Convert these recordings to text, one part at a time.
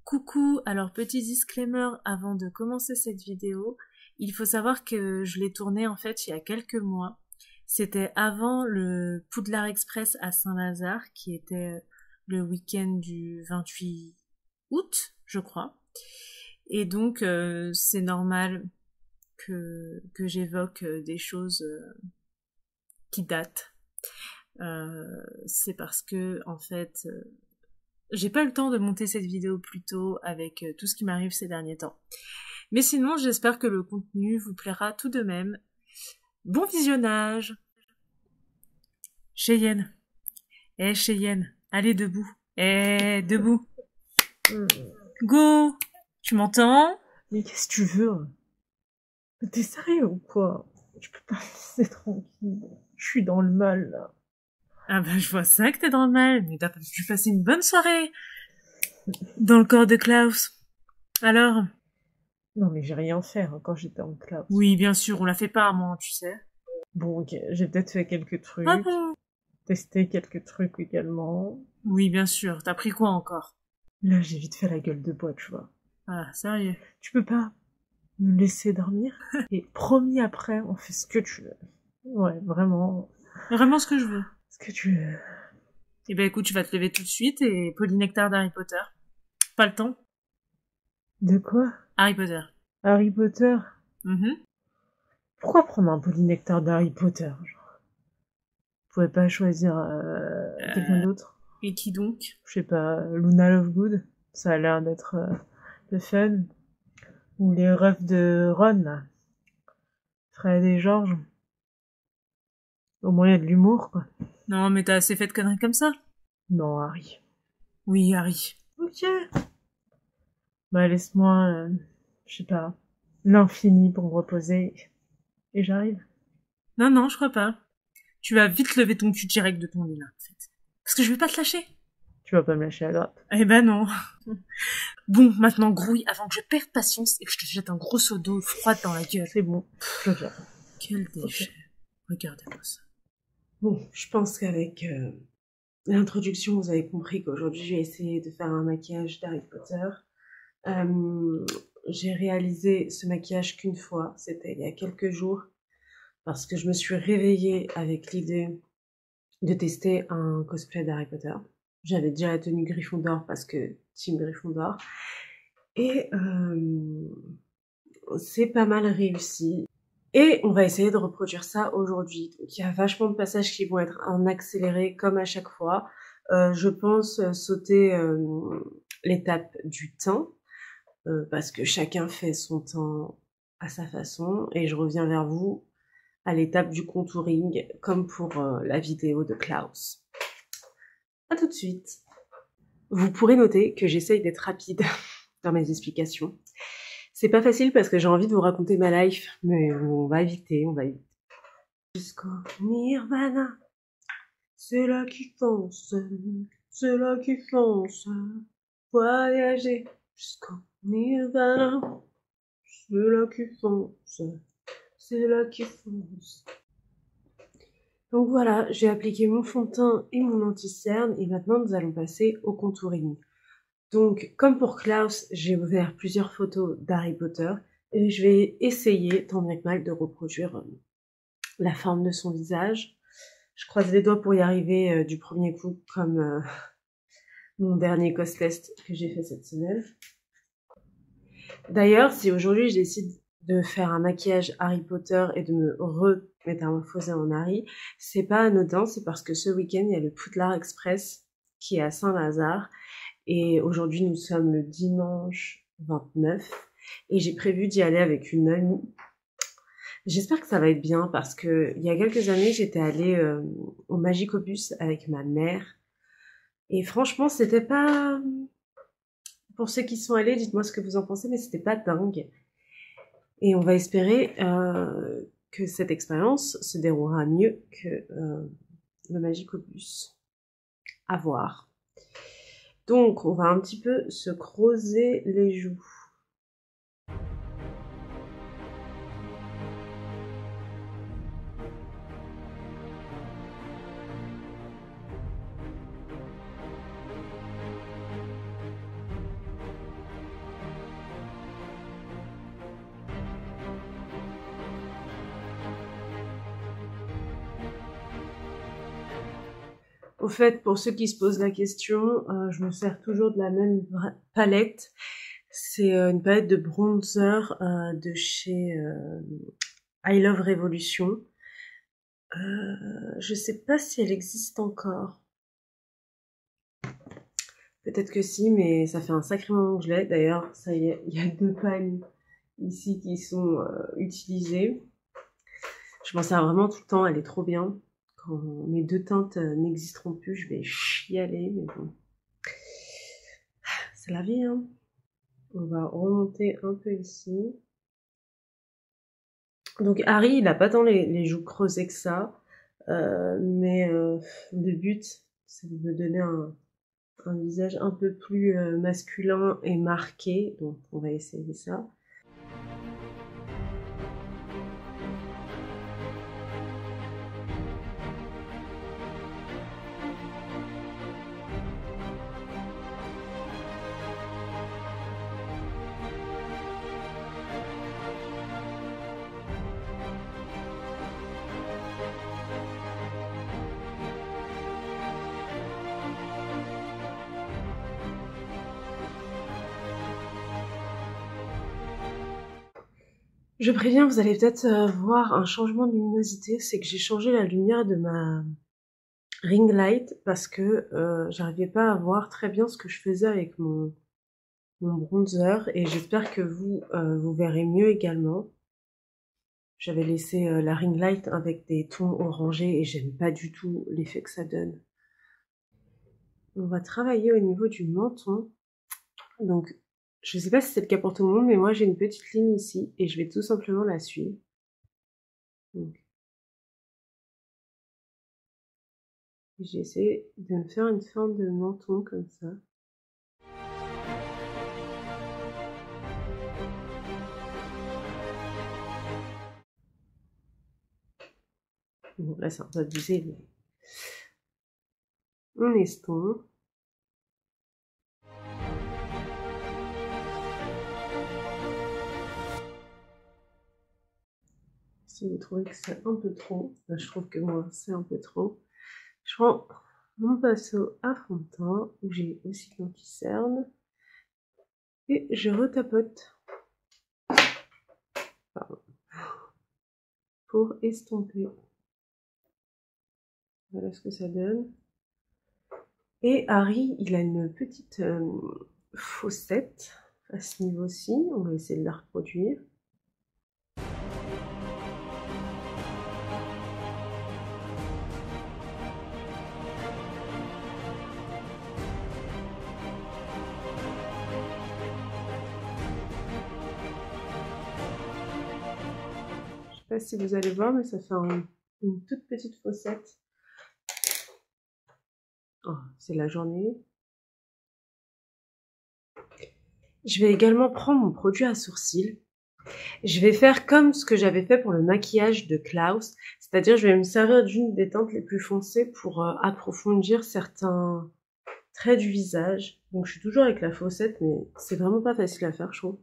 Coucou, alors petit disclaimer avant de commencer cette vidéo, il faut savoir que je l'ai tournée en fait il y a quelques mois. C'était avant le Poudlard Express à Saint-Lazare qui était le week-end du 28 août, je crois. Et donc c'est normal que j'évoque des choses qui datent. C'est parce que en fait j'ai pas eu le temps de monter cette vidéo plus tôt avec tout ce qui m'arrive ces derniers temps. Mais sinon, j'espère que le contenu vous plaira tout de même. Bon visionnage! Cheyenne. Cheyenne, allez debout. Debout. Go! Tu m'entends? Mais qu'est-ce que tu veux? T'es sérieux ou quoi? Tu peux pas me laisser tranquille. Je suis dans le mal, là. Ah bah je vois ça que t'es dans le mal, mais t'as pas dû passer une bonne soirée dans le corps de Klaus. Alors? Non, mais j'ai rien fait quand j'étais en classe. Oui, bien sûr, on la fait pas à moi, tu sais. Bon, ok, j'ai peut-être fait quelques trucs. Ah bon? Testé quelques trucs également. Oui, bien sûr. T'as pris quoi encore? Là, j'ai vite fait la gueule de bois, tu vois. Ah, sérieux? Tu peux pas me laisser dormir? Et promis après, on fait ce que tu veux. Ouais, vraiment. Vraiment ce que je veux. Ce que tu veux. Eh ben écoute, tu vas te lever tout de suite et polynectar d'Harry Potter. Pas le temps? De quoi? Harry Potter. Harry Potter? Mhm. Pourquoi prendre un polynectar d'Harry Potter, genre? Vous pouvez pas choisir quelqu'un d'autre? Et qui donc? Je sais pas, Luna Lovegood, ça a l'air d'être le fun. Ou les refs de Ron, là. Fred et George. Au moins, il y a de l'humour, quoi. Non, mais t'as assez fait de conneries comme ça? Non, Harry. Oui, Harry. Ok. Bah, laisse-moi, je sais pas, l'infini pour me reposer. Et j'arrive. Non, non, je crois pas. Tu vas vite lever ton cul direct de ton lit, là, en fait. Parce que je vais pas te lâcher. Tu vas pas me lâcher à gratte. Eh ben non. Bon, maintenant grouille avant que je perde patience et que je te jette un gros seau d'eau froide dans la gueule. C'est bon, je viens. Quel déchet. Okay. Regardez-moi ça. Bon, je pense qu'avec l'introduction, vous avez compris qu'aujourd'hui, je vais essayer de faire un maquillage d'Harry Potter. J'ai réalisé ce maquillage qu'une fois, c'était il y a quelques jours, parce que je me suis réveillée avec l'idée de tester un cosplay d'Harry Potter. J'avais déjà la tenue Gryffondor parce que Team Gryffondor. Et c'est pas mal réussi. Et on va essayer de reproduire ça aujourd'hui. Donc il y a vachement de passages qui vont être en accéléré comme à chaque fois. Je pense sauter l'étape du teint, parce que chacun fait son teint à sa façon. Et je reviens vers vous à l'étape du contouring, comme pour la vidéo de Klaus. À tout de suite. Vous pourrez noter que j'essaye d'être rapide dans mes explications. C'est pas facile parce que j'ai envie de vous raconter ma life, mais on va éviter. Jusqu'au Nirvana, c'est là qui fonce, c'est là qui fonce. Voyager jusqu'au Nirvana, c'est là qui fonce, c'est là qui fonce. Donc voilà, j'ai appliqué mon fond de teint et mon anti-cerne et maintenant nous allons passer au contouring. Donc comme pour Klaus, j'ai ouvert plusieurs photos d'Harry Potter et je vais essayer tant bien que mal de reproduire la forme de son visage. Je croise les doigts pour y arriver du premier coup comme mon dernier cos-test que j'ai fait cette semaine. D'ailleurs, si aujourd'hui je décide de faire un maquillage Harry Potter et de me remétamorphoser en Harry, c'est pas anodin, c'est parce que ce week-end, il y a le Poudlard Express qui est à Saint-Lazare. Et aujourd'hui, nous sommes le dimanche 29 et j'ai prévu d'y aller avec une amie. J'espère que ça va être bien parce que il y a quelques années, j'étais allée au Magicobus avec ma mère. Et franchement, c'était pas... Pour ceux qui sont allés, dites-moi ce que vous en pensez, mais c'était pas dingue. Et on va espérer que cette expérience se déroulera mieux que le Magicobus. À voir. Donc, on va un petit peu se creuser les joues. Au fait, pour ceux qui se posent la question, je me sers toujours de la même palette. C'est une palette de bronzer de chez I Love Revolution. Je sais pas si elle existe encore. Peut-être que si, mais ça fait un sacré moment que je l'ai. D'ailleurs, ça y est, il y a 2 pagnes ici qui sont utilisées. Je m'en sers vraiment tout le temps, elle est trop bien. Quand mes 2 teintes n'existeront plus, je vais chialer, mais bon. C'est la vie, hein. On va remonter un peu ici. Donc Harry, il a pas tant les joues creusées que ça, mais le but, c'est de me donner un visage un peu plus masculin et marqué, donc on va essayer ça. Je préviens, vous allez peut-être voir un changement de luminosité, c'est que j'ai changé la lumière de ma ring light parce que j'arrivais pas à voir très bien ce que je faisais avec mon bronzer et j'espère que vous verrez mieux également. J'avais laissé la ring light avec des tons orangés et j'aime pas du tout l'effet que ça donne. On va travailler au niveau du menton. Donc, je sais pas si c'est le cas pour tout le monde, mais moi j'ai une petite ligne ici et je vais tout simplement la suivre. Donc, j'essaie de me faire une forme de menton comme ça. Bon, là c'est un peu abusé, mais on estompe. Si vous trouvez que c'est un peu trop, ben, je trouve que moi c'est un peu trop. Je prends mon pinceau à fond de teint, où j'ai aussi l'anti-cerne, et je retapote pour estomper. Voilà ce que ça donne. Et Harry, il a une petite fossette à ce niveau-ci. On va essayer de la reproduire. Je sais pas si vous allez voir, mais ça fait une toute petite fossette. Oh, c'est la journée. Je vais également prendre mon produit à sourcils. Je vais faire comme ce que j'avais fait pour le maquillage de Klaus, c'est-à-dire je vais me servir d'une des teintes les plus foncées pour approfondir certains traits du visage. Donc je suis toujours avec la fossette, mais c'est vraiment pas facile à faire, je trouve.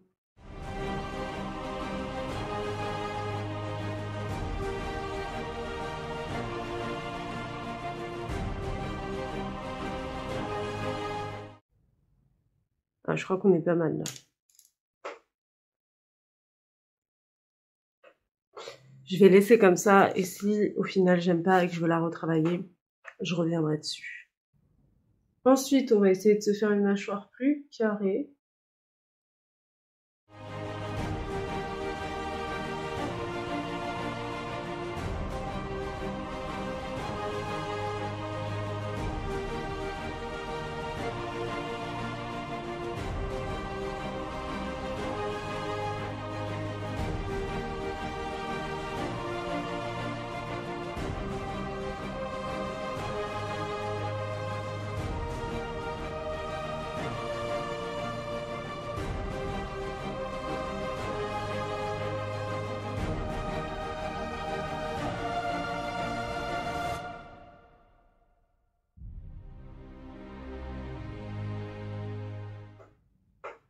Ah, je crois qu'on est pas mal là. Je vais laisser comme ça, et si au final j'aime pas et que je veux la retravailler, je reviendrai dessus. Ensuite, on va essayer de se faire une mâchoire plus carrée.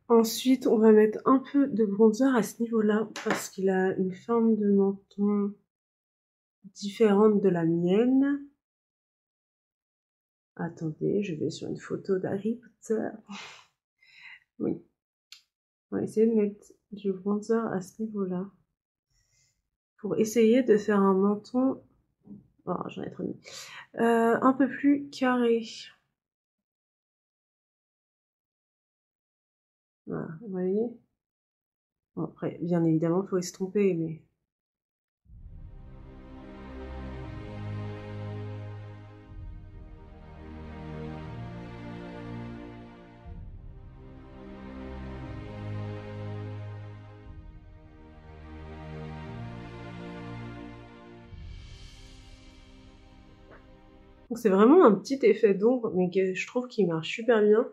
Ensuite, on va mettre un peu de bronzer à ce niveau-là parce qu'il a une forme de menton différente de la mienne. Attendez, je vais sur une photo d'Harry Potter. Oui. On va essayer de mettre du bronzer à ce niveau-là. Pour essayer de faire un menton... Oh, j'en ai trop mis. Un peu plus carré. Voilà, vous voyez? Bon, après, bien évidemment, il faut estomper, mais... Donc c'est vraiment un petit effet d'ombre, mais que je trouve qui marche super bien.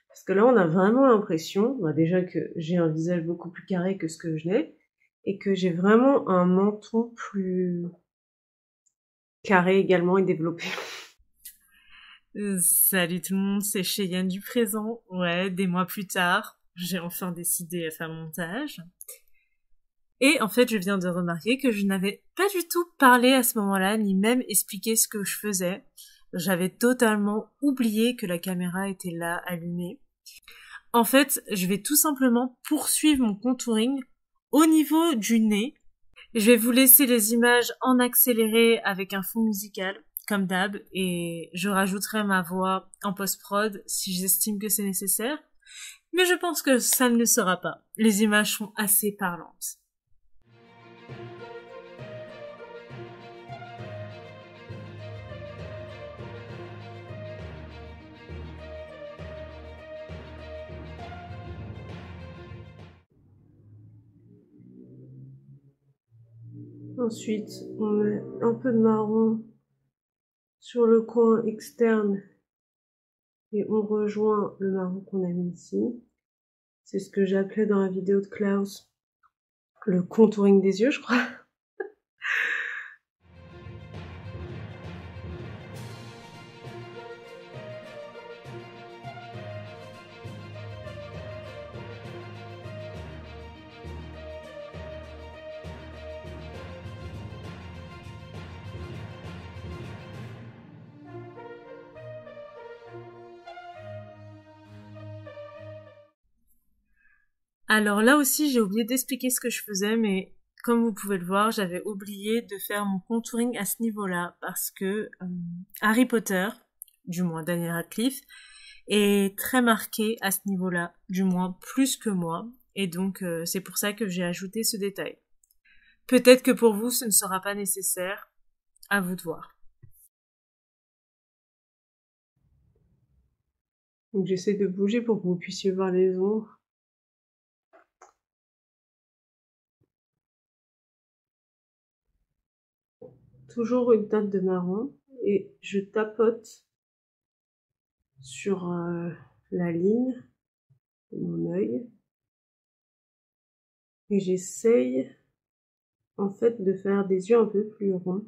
Parce que là, on a vraiment l'impression, bah déjà que j'ai un visage beaucoup plus carré que ce que je n'ai, et que j'ai vraiment un menton plus carré également et développé. Salut tout le monde, c'est Cheyenne du présent. Ouais, des mois plus tard, j'ai enfin décidé à faire le montage. Et en fait, je viens de remarquer que je n'avais pas du tout parlé à ce moment-là, ni même expliqué ce que je faisais. J'avais totalement oublié que la caméra était là, allumée. En fait, je vais tout simplement poursuivre mon contouring au niveau du nez. Je vais vous laisser les images en accéléré avec un fond musical, comme d'hab, et je rajouterai ma voix en post-prod si j'estime que c'est nécessaire. Mais je pense que ça ne le sera pas. Les images sont assez parlantes. Ensuite, on met un peu de marron sur le coin externe et on rejoint le marron qu'on a mis ici. C'est ce que j'appelais dans la vidéo de Klaus le contouring des yeux, je crois. Alors là aussi, j'ai oublié d'expliquer ce que je faisais, mais comme vous pouvez le voir, j'avais oublié de faire mon contouring à ce niveau-là parce que Harry Potter, du moins Daniel Radcliffe, est très marqué à ce niveau-là, du moins plus que moi, et donc c'est pour ça que j'ai ajouté ce détail. Peut-être que pour vous, ce ne sera pas nécessaire, à vous de voir. Donc j'essaie de bouger pour que vous puissiez voir les ombres. Toujours une teinte de marron et je tapote sur la ligne de mon œil et j'essaye en fait de faire des yeux un peu plus ronds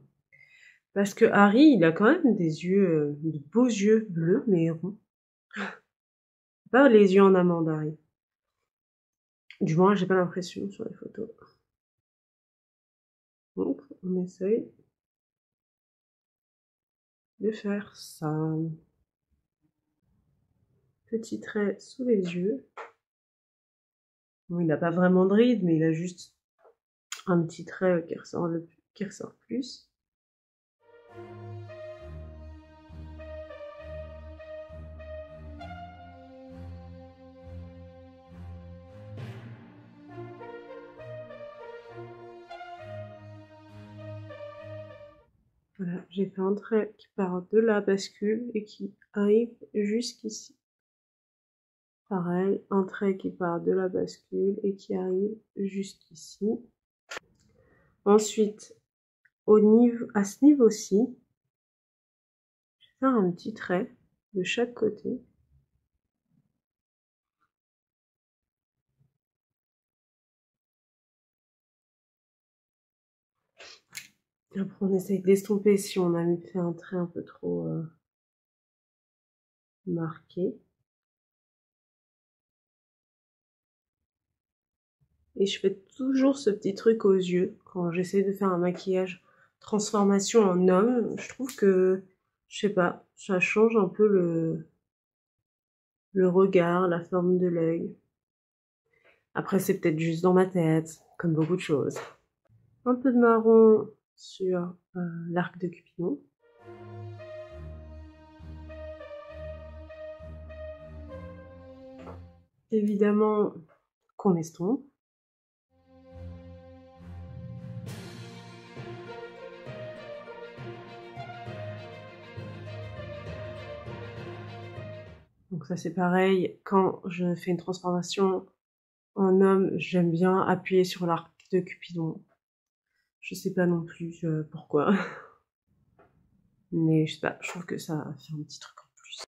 parce que Harry il a quand même des yeux, de beaux yeux bleus mais ronds. Pas les yeux en amande Harry. Du moins j'ai pas l'impression sur les photos. Donc on essaye de faire ça. Petit trait sous les yeux. Bon, il n'a pas vraiment de rides, mais il a juste un petit trait qui ressort plus. Voilà, j'ai fait un trait qui part de la bascule et qui arrive jusqu'ici. Pareil, un trait qui part de la bascule et qui arrive jusqu'ici. Ensuite, à ce niveau-ci, je vais faire un petit trait de chaque côté. Après, on essaye d'estomper si on a fait un trait un peu trop marqué. Et je fais toujours ce petit truc aux yeux quand j'essaie de faire un maquillage transformation en homme. Je trouve que Je sais pas, ça change un peu le regard, la forme de l'œil. Après, c'est peut-être juste dans ma tête, comme beaucoup de choses. Un peu de marron sur l'arc de Cupidon. Évidemment, qu'on estompe. Donc ça c'est pareil, quand je fais une transformation en homme, j'aime bien appuyer sur l'arc de Cupidon. Je sais pas non plus pourquoi. Mais je sais pas, je trouve que ça fait un petit truc en plus.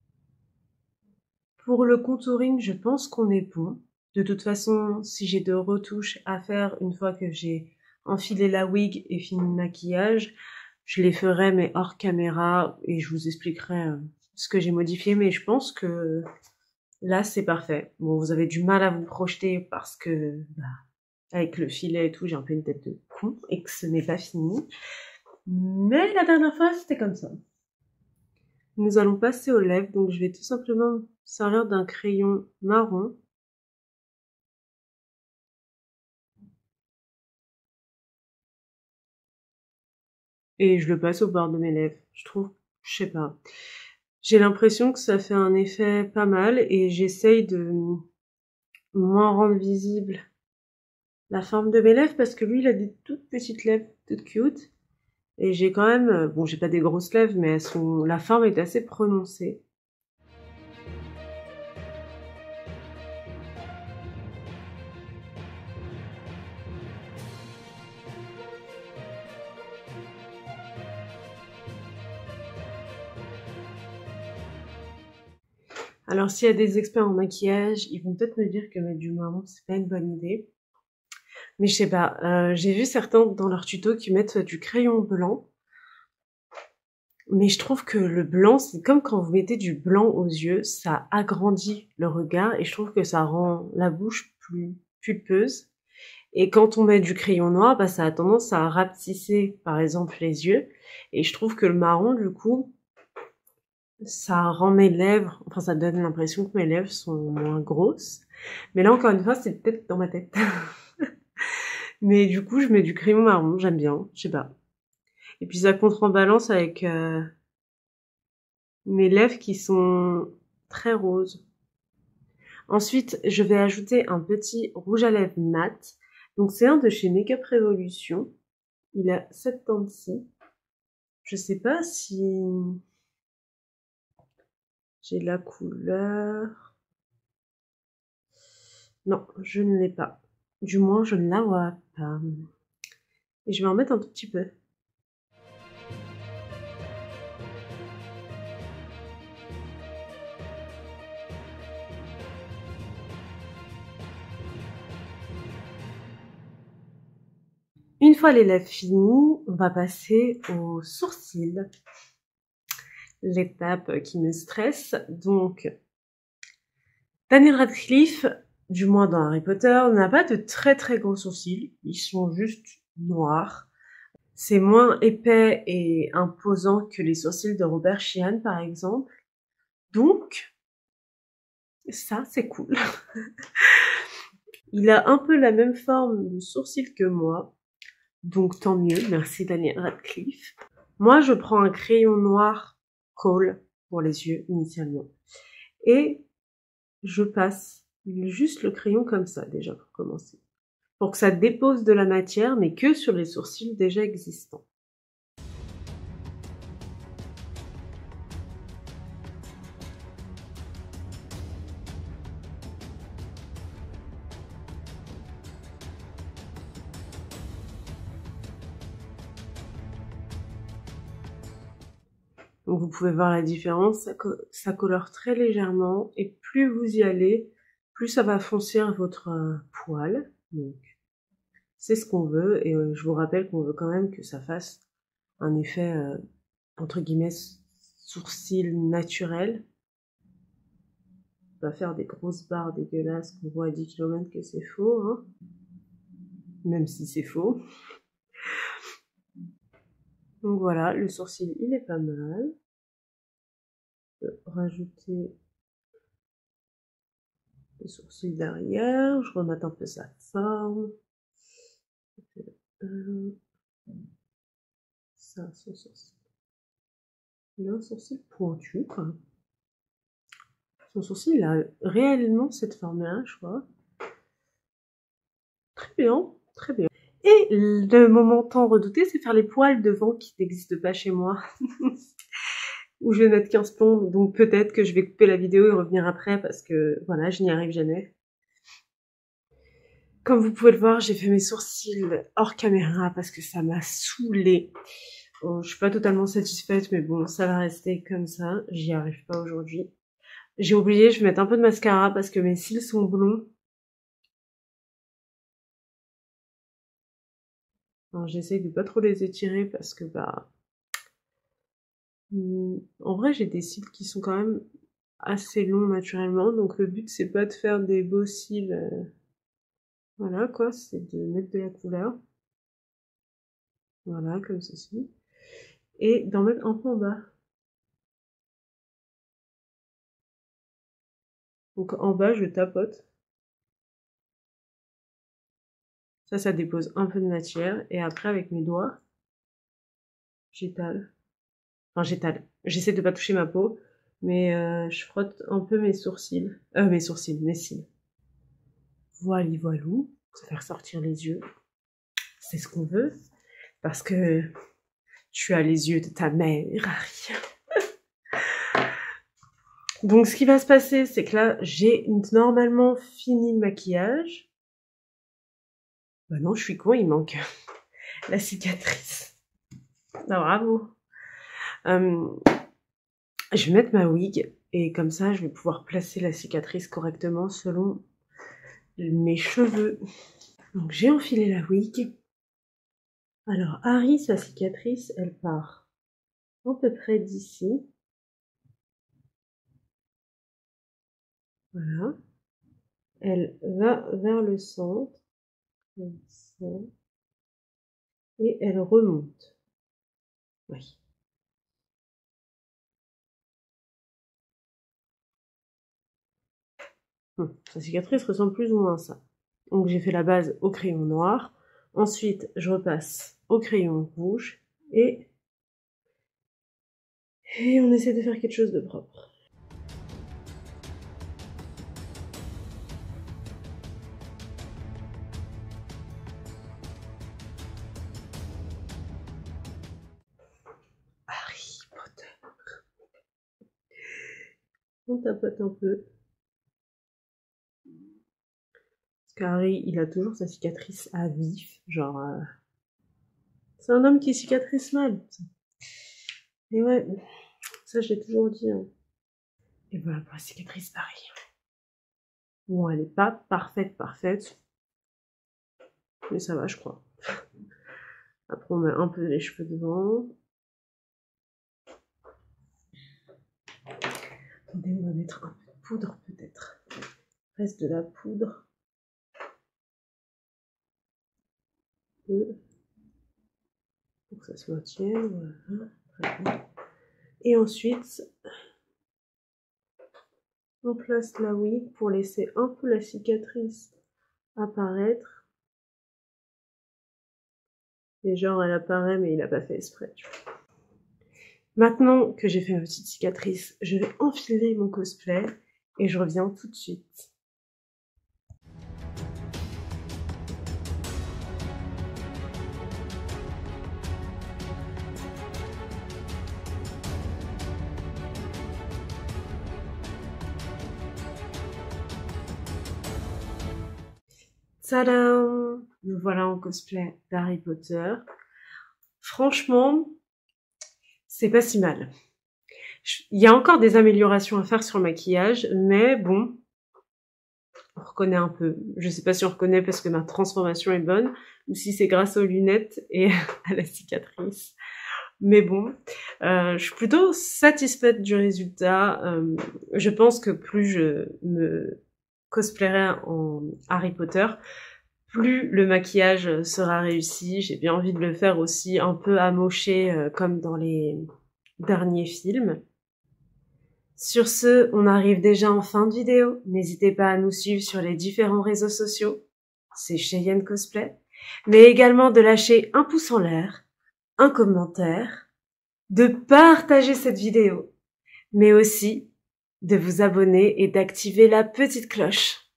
Pour le contouring, je pense qu'on est bon. De toute façon, si j'ai de retouches à faire une fois que j'ai enfilé la wig et fini le maquillage, je les ferai mais hors caméra et je vous expliquerai ce que j'ai modifié. Mais je pense que là, c'est parfait. Bon, vous avez du mal à vous projeter parce que, avec le filet et tout, j'ai un peu une tête de con et que ce n'est pas fini. Mais la dernière fois, c'était comme ça. Nous allons passer aux lèvres, donc je vais tout simplement servir d'un crayon marron. Et je le passe au bord de mes lèvres. Je trouve, je sais pas. J'ai l'impression que ça fait un effet pas mal et j'essaye de moins rendre visible la forme de mes lèvres parce que lui, il a des toutes petites lèvres, toutes cute. Et j'ai quand même, bon, j'ai pas des grosses lèvres, mais la forme est assez prononcée. Alors, s'il y a des experts en maquillage, ils vont peut-être me dire que mettre du marron, c'est pas une bonne idée. Mais je sais pas, j'ai vu certains dans leurs tutos qui mettent du crayon blanc. Mais je trouve que le blanc, c'est comme quand vous mettez du blanc aux yeux, ça agrandit le regard et je trouve que ça rend la bouche plus pulpeuse. Et quand on met du crayon noir, bah, ça a tendance à rapetisser, par exemple, les yeux. Et je trouve que le marron, du coup, ça rend mes lèvres, enfin, ça donne l'impression que mes lèvres sont moins grosses. Mais là, encore une fois, c'est peut-être dans ma tête. Mais du coup, je mets du crayon marron, j'aime bien, je sais pas. Et puis ça contrebalance avec mes lèvres qui sont très roses. Ensuite, je vais ajouter un petit rouge à lèvres mat. Donc c'est un de chez Makeup Revolution. Il a 76. Je sais pas si j'ai la couleur. Non, je ne l'ai pas. Du moins, je ne la vois pas. Et je vais en mettre un tout petit peu. Une fois les lèvres finies, on va passer aux sourcils. L'étape qui me stresse. Donc, Daniel Radcliffe, du moins dans Harry Potter, n'a pas de très très gros sourcils. Ils sont juste noirs. C'est moins épais et imposant que les sourcils de Robert Sheehan, par exemple. Donc, ça, c'est cool. Il a un peu la même forme de sourcils que moi. Donc, tant mieux. Merci, Daniel Radcliffe. Moi, je prends un crayon noir Kohl pour les yeux, initialement. Et je passe juste le crayon comme ça, déjà, pour commencer. Pour que ça dépose de la matière, mais que sur les sourcils déjà existants. Donc vous pouvez voir la différence, ça colore très légèrement, et plus vous y allez, plus ça va foncir votre poil. Donc c'est ce qu'on veut, et je vous rappelle qu'on veut quand même que ça fasse un effet, entre guillemets, sourcil naturel. On va faire des grosses barres dégueulasses qu'on voit à 10 km que c'est faux, hein. Même si c'est faux. Donc voilà, le sourcil il est pas mal. rajouter les sourcils derrière. Je remette un peu sa forme. Ça, son sourcil. Il a un sourcil pointu, quoi. Son sourcil, il a réellement cette forme-là, je crois. Très bien, très bien. Et le moment tant redouté, c'est faire les poils devant qui n'existent pas chez moi. Où je vais mettre 15 plombs, donc peut-être que je vais couper la vidéo et revenir après parce que voilà, je n'y arrive jamais. Comme vous pouvez le voir, j'ai fait mes sourcils hors caméra parce que ça m'a saoulée. Bon, je suis pas totalement satisfaite, mais bon, ça va rester comme ça. J'y arrive pas aujourd'hui. J'ai oublié, je vais mettre un peu de mascara parce que mes cils sont blonds. J'essaye de pas trop les étirer parce que bah... En vrai, j'ai des cils qui sont quand même assez longs naturellement, donc le but c'est pas de faire des beaux cils... Voilà quoi, c'est de mettre de la couleur. Voilà, comme ceci. Et d'en mettre un peu en bas. Donc en bas, je tapote. Ça dépose un peu de matière. Et après, avec mes doigts, j'étale. Enfin, j'étale. J'essaie de pas toucher ma peau. Mais je frotte un peu mes sourcils. Mes cils. Voilà, voilou. Ça fait ressortir les yeux. C'est ce qu'on veut. Parce que tu as les yeux de ta mère, Harry. Donc, ce qui va se passer, c'est que là, j'ai normalement fini le maquillage. Bah non, je suis con, il manque la cicatrice. Non, bravo. Je vais mettre ma wig et comme ça, je vais pouvoir placer la cicatrice correctement selon mes cheveux. Donc, j'ai enfilé la wig. Alors, Harry, sa cicatrice, elle part à peu près d'ici. Voilà. Elle va vers le centre. Comme ça. Et elle remonte. Oui. Sa cicatrice ressemble plus ou moins à ça. Donc j'ai fait la base au crayon noir. Ensuite, je repasse au crayon rouge. Et on essaie de faire quelque chose de propre. Harry Potter. On tapote un peu. Parce qu'Harry, il a toujours sa cicatrice à vif. Genre... C'est un homme qui cicatrice mal. Et ouais, ça je l'ai toujours dit. Hein. Et voilà pour la cicatrice, pareil. Bon, elle est pas parfaite. Mais ça va, je crois. Après, on met un peu les cheveux devant. Attendez, on va mettre un peu de poudre, peut-être. Reste de la poudre. Pour que ça se maintienne. Voilà. Très bien. Et ensuite, on place la wig pour laisser un peu la cicatrice apparaître. Et genre, elle apparaît, mais il n'a pas fait exprès, tu vois. Maintenant que j'ai fait ma petite cicatrice, je vais enfiler mon cosplay et je reviens tout de suite. Tadam! Me voilà en cosplay d'Harry Potter. Franchement, c'est pas si mal. Il y a encore des améliorations à faire sur le maquillage, mais bon, on reconnaît un peu. Je sais pas si on reconnaît parce que ma transformation est bonne, ou si c'est grâce aux lunettes et à la cicatrice. Mais bon, je suis plutôt satisfaite du résultat. Je pense que plus je me cosplayerai en Harry Potter, plus le maquillage sera réussi. J'ai bien envie de le faire aussi un peu amoché comme dans les derniers films. Sur ce, on arrive déjà en fin de vidéo. N'hésitez pas à nous suivre sur les différents réseaux sociaux. C'est Cheyenne Cosplay. Mais également de lâcher un pouce en l'air, un commentaire, de partager cette vidéo, mais aussi de vous abonner et d'activer la petite cloche.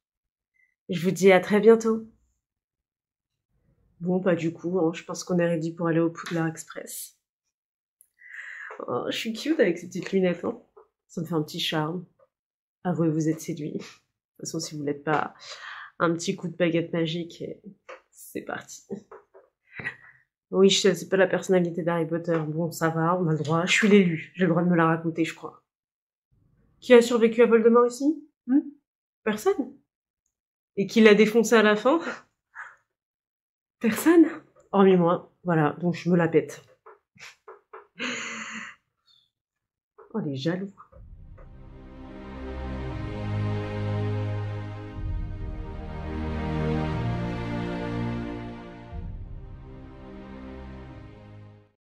Je vous dis à très bientôt. Bon, bah du coup, hein, je pense qu'on est ready pour aller au Poudlard Express. Oh, je suis cute avec ces petites lunettes, hein. Ça me fait un petit charme. Avouez, vous êtes séduit. De toute façon, si vous l'êtes pas, un petit coup de baguette magique et c'est parti. Oui, je sais, c'est pas la personnalité d'Harry Potter. Bon, ça va, on a le droit. Je suis l'élu. J'ai le droit de me la raconter, je crois. Qui a survécu à Voldemort ici? Personne. Et qui l'a défoncé à la fin? Personne. Hormis moi. Voilà, donc je me la pète. Oh, les jaloux.